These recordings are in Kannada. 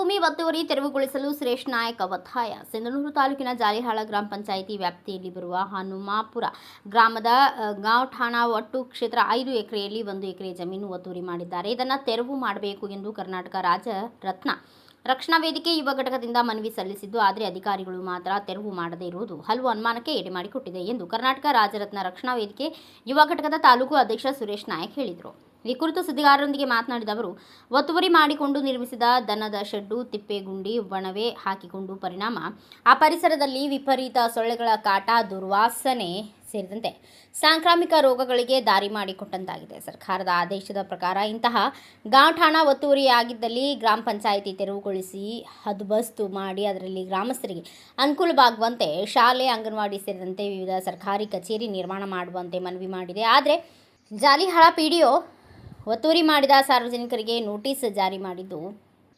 ಭೂಮಿ ಒತ್ತುವರಿ ತೆರವುಗೊಳಿಸಲು ಸುರೇಶ್ ನಾಯಕ್ ಒತ್ತಾಯ. ಸಿಂಧನೂರು ತಾಲೂಕಿನ ಜಾಲಿಹಾಳ ಗ್ರಾಮ ಪಂಚಾಯಿತಿ ವ್ಯಾಪ್ತಿಯಲ್ಲಿ ಬರುವ ಹನುಮಾಪುರ ಗ್ರಾಮದ ಗಾಂವ್ ಠಾಣಾ ಒಟ್ಟು ಕ್ಷೇತ್ರ 5 ಎಕರೆಯಲ್ಲಿ 1 ಎಕರೆ ಜಮೀನು ಒತ್ತುವರಿ ಮಾಡಿದ್ದಾರೆ. ಇದನ್ನು ತೆರವು ಮಾಡಬೇಕು ಎಂದು ಕರ್ನಾಟಕ ರಾಜ್ಯ ರತ್ನ ರಕ್ಷಣಾ ವೇದಿಕೆ ಯುವ ಘಟಕದಿಂದ ಮನವಿ ಸಲ್ಲಿಸಿದ್ದು, ಆದರೆ ಅಧಿಕಾರಿಗಳು ಮಾತ್ರ ತೆರವು ಮಾಡದೇ ಇರುವುದು ಹಲವು ಅನುಮಾನಕ್ಕೆ ಎಡೆಮಾಡಿಕೊಟ್ಟಿದೆ ಎಂದು ಕರ್ನಾಟಕ ರಾಜ್ಯ ರತ್ನ ರಕ್ಷಣಾ ವೇದಿಕೆ ಯುವ ಘಟಕದ ತಾಲೂಕು ಅಧ್ಯಕ್ಷ ಸುರೇಶ್ ನಾಯಕ್ ಹೇಳಿದರು. ಈ ಕುರಿತು ಸುದ್ದಿಗಾರರೊಂದಿಗೆ ಮಾತನಾಡಿದ ಅವರು, ಒತ್ತುವರಿ ಮಾಡಿಕೊಂಡು ನಿರ್ಮಿಸಿದ ದನದ ಶೆಡ್ಡು, ತಿಪ್ಪೆಗುಂಡಿ, ಒಣವೆ ಹಾಕಿಕೊಂಡು ಪರಿಣಾಮ ಆ ಪರಿಸರದಲ್ಲಿ ವಿಪರೀತ ಸೊಳ್ಳೆಗಳ ಕಾಟ, ದುರ್ವಾಸನೆ ಸೇರಿದಂತೆ ಸಾಂಕ್ರಾಮಿಕ ರೋಗಗಳಿಗೆ ದಾರಿ ಮಾಡಿಕೊಟ್ಟಂತಾಗಿದೆ. ಸರ್ಕಾರದ ಆದೇಶದ ಪ್ರಕಾರ ಇಂತಹ ಗಾಂವ್ ಠಾಣಾ ಒತ್ತುವರಿಯಾಗಿದ್ದಲ್ಲಿ ಗ್ರಾಮ ಪಂಚಾಯಿತಿ ತೆರವುಗೊಳಿಸಿ ಹದ್ದುಬಸ್ತು ಮಾಡಿ ಅದರಲ್ಲಿ ಗ್ರಾಮಸ್ಥರಿಗೆ ಅನುಕೂಲವಾಗುವಂತೆ ಶಾಲೆ, ಅಂಗನವಾಡಿ ಸೇರಿದಂತೆ ವಿವಿಧ ಸರ್ಕಾರಿ ಕಚೇರಿ ನಿರ್ಮಾಣ ಮಾಡುವಂತೆ ಮನವಿ ಮಾಡಿದೆ. ಆದರೆ ಜಾಲಿಹಾಳ ಪಿಡಿಒ ಒತ್ತುವರಿ ಮಾಡಿದ ಸಾರ್ವಜನಿಕರಿಗೆ ನೋಟಿಸ್ ಜಾರಿ ಮಾಡಿದ್ದು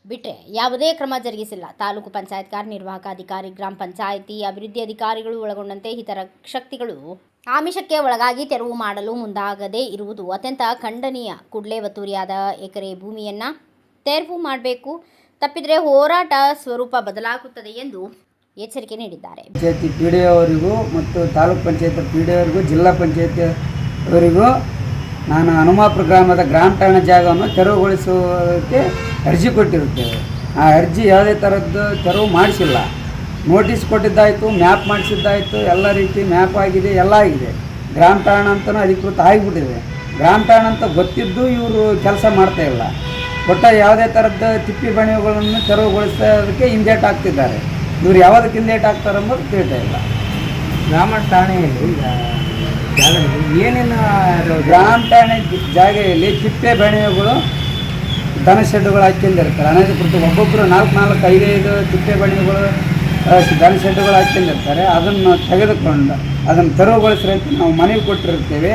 ಬಿಟ್ಟರೆ ಯಾವುದೇ ಕ್ರಮ ಜರುಗಿಸಿಲ್ಲ. ತಾಲೂಕು ಪಂಚಾಯತ್ ಕಾರ್ಯನಿರ್ವಾಹಕ ಅಧಿಕಾರಿ, ಗ್ರಾಮ ಪಂಚಾಯಿತಿ ಅಭಿವೃದ್ಧಿ ಅಧಿಕಾರಿಗಳು ಒಳಗೊಂಡಂತೆ ಇತರ ಶಕ್ತಿಗಳು ಆಮಿಷಕ್ಕೆ ಒಳಗಾಗಿ ತೆರವು ಮಾಡಲು ಮುಂದಾಗದೇ ಇರುವುದು ಅತ್ಯಂತ ಖಂಡನೀಯ. ಕೂಡಲೇ ಒತ್ತುವರಿಯಾದ ಎಕರೆ ಭೂಮಿಯನ್ನು ತೆರವು ಮಾಡಬೇಕು, ತಪ್ಪಿದರೆ ಹೋರಾಟ ಸ್ವರೂಪ ಬದಲಾಗುತ್ತದೆ ಎಂದು ಎಚ್ಚರಿಕೆ ನೀಡಿದ್ದಾರೆ. ಪಂಚಾಯತಿ ಪಿಡಿಒ ಅವರಿಗೂ ಮತ್ತು ತಾಲೂಕು ಪಂಚಾಯತ್ ಪಿಡಿಒ ಅವರಿಗೂ, ಜಿಲ್ಲಾ ಪಂಚಾಯತ್ ಅವರಿಗೂ ನಾನು ಹನುಮಾಪುರ ಗ್ರಾಮದ ಗ್ರಾಮ ಠಾಣಾ ಜಾಗವನ್ನು ತೆರವುಗೊಳಿಸುವುದಕ್ಕೆ ಅರ್ಜಿ ಕೊಟ್ಟಿರುತ್ತೇವೆ. ಆ ಅರ್ಜಿ ಯಾವುದೇ ಥರದ್ದು ತೆರವು ಮಾಡಿಸಿಲ್ಲ. ನೋಟಿಸ್ ಕೊಟ್ಟಿದ್ದಾಯಿತು, ಮ್ಯಾಪ್ ಮಾಡಿಸಿದ್ದಾಯಿತು, ಎಲ್ಲ ರೀತಿ ಮ್ಯಾಪ್ ಆಗಿದೆ, ಎಲ್ಲ ಆಗಿದೆ. ಗ್ರಾಮ ಠಾಣಾ ಅಂತಲೂ ಅಧಿಕೃತ ಆಗಿಬಿಟ್ಟಿದೆ. ಗ್ರಾಮ ಠಾಣಾ ಅಂತ ಗೊತ್ತಿದ್ದು ಇವರು ಕೆಲಸ ಮಾಡ್ತಾಯಿಲ್ಲ. ಒಟ್ಟ ಯಾವುದೇ ಥರದ್ದು ತಿಪ್ಪಿ ಬಣಿಗಳನ್ನು ತೆರವುಗೊಳಿಸೋದಕ್ಕೆ ಹಿಂದೇಟು ಹಾಕ್ತಿದ್ದಾರೆ. ಇವರು ಯಾವುದಕ್ಕೆ ಹಿಂದೇಟು ಹಾಕ್ತಾರೆ ಅನ್ನೋದು ತಿಳಿತಾ ಇಲ್ಲ. ಗ್ರಾಮ ಠಾಣೆಯಲ್ಲಿ ಏನೇನು ಗ್ರಾಮ ಠಾಣೆ ಜಾಗೆಯಲ್ಲಿ ತಿಪ್ಪೆ ಬಣಿಗಳು, ದನ ಶೆಡ್ಡುಗಳು ಹಾಕ್ಕೊಂಡಿರ್ತಾರೆ. ಅನಧಿಕೃತ ಒಬ್ಬೊಬ್ಬರು 4-4, 5-5 ತಿಪ್ಪೆ ಬಣಿಗಳು, ದನ ಶೆಡ್ಡುಗಳು ಹಾಕ್ಕೊಂಡಿರ್ತಾರೆ. ಅದನ್ನು ತೆಗೆದುಕೊಂಡು ಅದನ್ನು ತೆರವುಗೊಳಿಸ್ರಿ ಅಂತ ನಾವು ಮನವಿ ಕೊಟ್ಟಿರ್ತೇವೆ.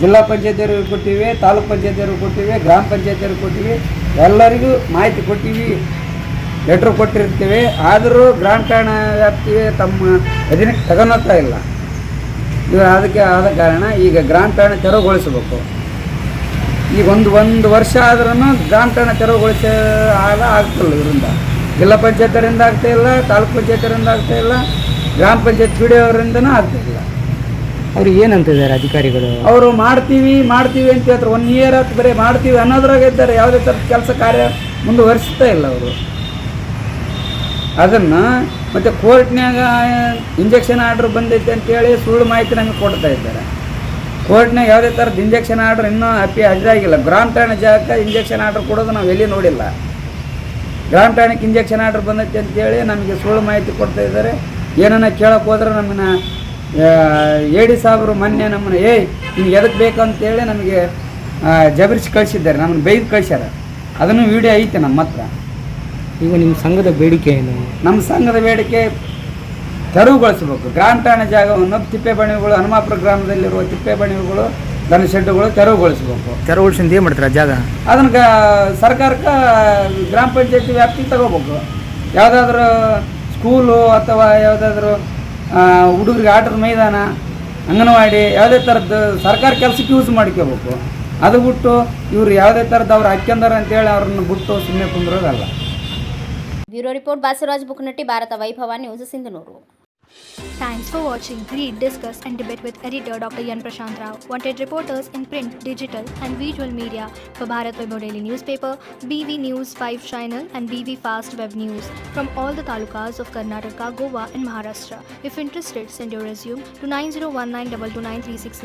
ಜಿಲ್ಲಾ ಪಂಚಾಯತಿಯವ್ರಿಗೆ ಕೊಟ್ಟಿವಿ, ತಾಲೂಕು ಪಂಚಾಯತಿಯವ್ರಿಗೆ ಕೊಟ್ಟಿವಿ, ಗ್ರಾಮ ಪಂಚಾಯತಿಯವ್ರಿಗೆ ಕೊಟ್ಟಿವಿ, ಎಲ್ಲರಿಗೂ ಮಾಹಿತಿ ಕೊಟ್ಟಿವಿ, ಲೆಟ್ರ್ ಕೊಟ್ಟಿರ್ತೇವೆ. ಆದರೂ ಗ್ರಾಮ ಠಾಣಾ ವ್ಯಾಪ್ತಿಗೆ ತಮ್ಮ ಅಧೀನಕ್ಕೆ ತಗೊಳ್ತಾ ಇಲ್ಲ. ಇವರು ಅದಕ್ಕೆ ಆದ ಕಾರಣ ಈಗ ಗ್ರಾಮ ಠಾಣೆ ತೆರವುಗೊಳಿಸಬೇಕು. ಈಗ ಒಂದು ವರ್ಷ ಆದ್ರೂ ಗ್ರಾಮ ಠಾಣೆ ತೆರವುಗೊಳಿಸ ಆಗ್ತಿಲ್ಲ. ಇವರಿಂದ ಜಿಲ್ಲಾ ಪಂಚಾಯತರಿಂದ ಆಗ್ತಾಯಿಲ್ಲ, ತಾಲೂಕು ಪಂಚಾಯತರಿಂದ ಆಗ್ತಾಯಿಲ್ಲ, ಗ್ರಾಮ ಪಂಚಾಯತ್ ಪಿಡಿಒ ಅವರಿಂದನೂ ಆಗ್ತಾಯಿಲ್ಲ. ಅವ್ರು ಏನಂತಿದ್ದಾರೆ ಅಧಿಕಾರಿಗಳು? ಅವರು ಮಾಡ್ತೀವಿ ಅಂತ ಹೇಳ್ತಾರೆ. 1 ಇಯರ್ ಆಯ್ತು ಬರೀ ಮಾಡ್ತೀವಿ ಅನ್ನೋದ್ರಾಗ ಇದ್ದಾರೆ. ಯಾವುದೇ ಥರದ ಕೆಲಸ ಕಾರ್ಯ ಮುಂದುವರಿಸ್ತಾ ಇಲ್ಲ ಅವರು. ಅದನ್ನು ಮತ್ತು ಕೋರ್ಟ್ನಾಗ ಇಂಜೆಕ್ಷನ್ ಆರ್ಡ್ರ್ ಬಂದೈತೆ ಅಂತೇಳಿ ಸುಳ್ಳು ಮಾಹಿತಿ ನಮಗೆ ಕೊಡ್ತಾ ಇದ್ದಾರೆ. ಕೋರ್ಟ್ನಾಗ ಯಾವುದೇ ಥರದ ಇಂಜೆಕ್ಷನ್ ಆರ್ಡ್ರ್ ಇನ್ನೂ ಹಾಜರಾಗಿಲ್ಲ. ಗ್ರಾಮ ಠಾಣೆ ಜಾಗಕ್ಕೆ ಇಂಜೆಕ್ಷನ್ ಆರ್ಡ್ರ್ ಕೊಡೋದು ನಾವು ಎಲ್ಲಿ ನೋಡಿಲ್ಲ. ಗ್ರಾಮ ಠಾಣೆಗೆ ಇಂಜೆಕ್ಷನ್ ಆರ್ಡ್ರ್ ಬಂದೈತೆ ಅಂತೇಳಿ ನಮಗೆ ಸುಳ್ಳು ಮಾಹಿತಿ ಕೊಡ್ತಾ ಇದ್ದಾರೆ. ಏನನ್ನ ಕೇಳೋಕೆ ಹೋದ್ರೆ ನಮ್ಮನ್ನು AD ಸಾಹೇಬರು ಮೊನ್ನೆ ನಮ್ಮನ್ನು ನಿಮ್ಗೆ ಎದಕ್ಕೆ ಬೇಕು ಅಂತೇಳಿ ನಮಗೆ ಜಬರಿಸಿ ಕಳಿಸಿದ್ದಾರೆ. ನಮ್ಮನ್ನು ಬೈದು ಕಳಿಸ್ಯಾರ. ಅದನ್ನು ವಿಡಿಯೋ ಐತೆ ನಮ್ಮ ಹತ್ರ. ಈಗ ನಿಮ್ಮ ಸಂಘದ ಬೇಡಿಕೆ ಏನು? ನಮ್ಮ ಸಂಘದ ಬೇಡಿಕೆ ತೆರವುಗೊಳಿಸಬೇಕು. ಗ್ರಾಮ ಠಾಣಾ ಜಾಗವನ್ನು ತಿಪ್ಪೆ ಬಣಿಗಳು, ಹನುಮಾಪುರ ಗ್ರಾಮದಲ್ಲಿರುವ ತಿಪ್ಪೆ ಬಣಿಗಳು, ದನ ಶೆಡ್ಡುಗಳು ತೆರವುಗೊಳಿಸಬೇಕು. ತೆರವುಗೊಳಿಸಿದ ಏನು ಮಾಡ್ತಾರೆ ಜಾಗ? ಅದನ್ನು ಸರ್ಕಾರಕ್ಕೆ ಗ್ರಾಮ ಪಂಚಾಯತಿ ವ್ಯಾಪ್ತಿಗೆ ತಗೋಬೇಕು. ಯಾವುದಾದ್ರೂ ಸ್ಕೂಲು ಅಥವಾ ಯಾವುದಾದ್ರೂ ಹುಡುಗರಿಗೆ ಆಟದ ಮೈದಾನ, ಅಂಗನವಾಡಿ, ಯಾವುದೇ ಥರದ್ದು ಸರ್ಕಾರ ಕೆಲಸಕ್ಕೆ ಯೂಸ್ ಮಾಡ್ಕೋಬೇಕು. ಅದು ಬಿಟ್ಟು ಇವರು ಯಾವುದೇ ಥರದ್ದು ಅವ್ರು ಹಾಕ್ಯಂದಾರ ಅಂತೇಳಿ ಅವ್ರನ್ನ ಬಿಟ್ಟು ಸುಮ್ಮನೆ ಕುಂದಿರೋದಲ್ಲ. ಬ್ಯೂರೋ ರಿಪೋರ್ಟ್ ಬಾಸವರಾಜ್ ಬುಕ್ನಟ್ಟಿ, ಭಾರತ ವೈಭವ news, Sindhanur. Thanks for watching. Read, discuss and debate with editor Dr. Yan Prashant Rao. Wanted reporters in print, digital and visual media for Bharat Vaibhav Daily Newspaper, BV News 5 Channel and BV Fast Web News from all the talukas of Karnataka, Goa and Maharashtra. If interested, send your resume to 9019229369.